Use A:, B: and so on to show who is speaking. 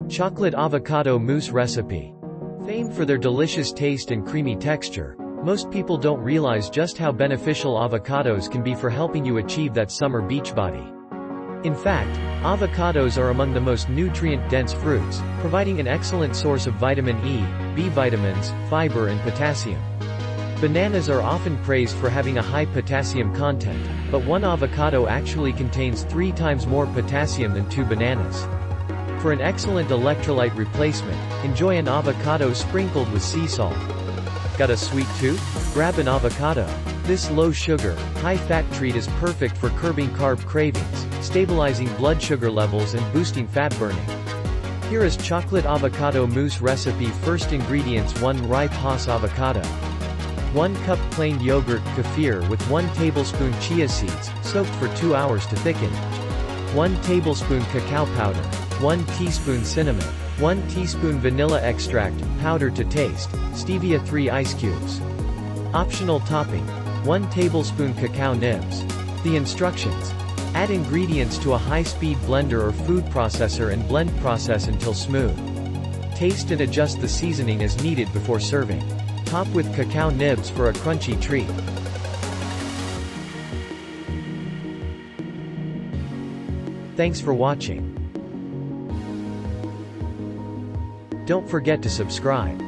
A: Chocolate avocado mousse recipe. Famed for their delicious taste and creamy texture, most people don't realize just how beneficial avocados can be for helping you achieve that summer beach body. In fact, avocados are among the most nutrient-dense fruits, providing an excellent source of vitamin E, B vitamins, fiber and potassium. Bananas are often praised for having a high potassium content, but one avocado actually contains 3 times more potassium than 2 bananas. For an excellent electrolyte replacement, enjoy an avocado sprinkled with sea salt. Got a sweet tooth? Grab an avocado. This low-sugar, high-fat treat is perfect for curbing carb cravings, stabilizing blood sugar levels and boosting fat burning. Here is chocolate avocado mousse recipe. First ingredients: 1 ripe Hass avocado, 1 cup plain yogurt kefir with 1 tablespoon chia seeds, soaked for 2 hours to thicken, 1 tablespoon cacao powder, 1 teaspoon cinnamon, 1 teaspoon vanilla extract, powder to taste, stevia 3 ice cubes. Optional topping: 1 tablespoon cacao nibs. The instructions: add ingredients to a high-speed blender or food processor and blend process until smooth. Taste and adjust the seasoning as needed before serving. Top with cacao nibs for a crunchy treat. Thanks for watching. Don't forget to subscribe.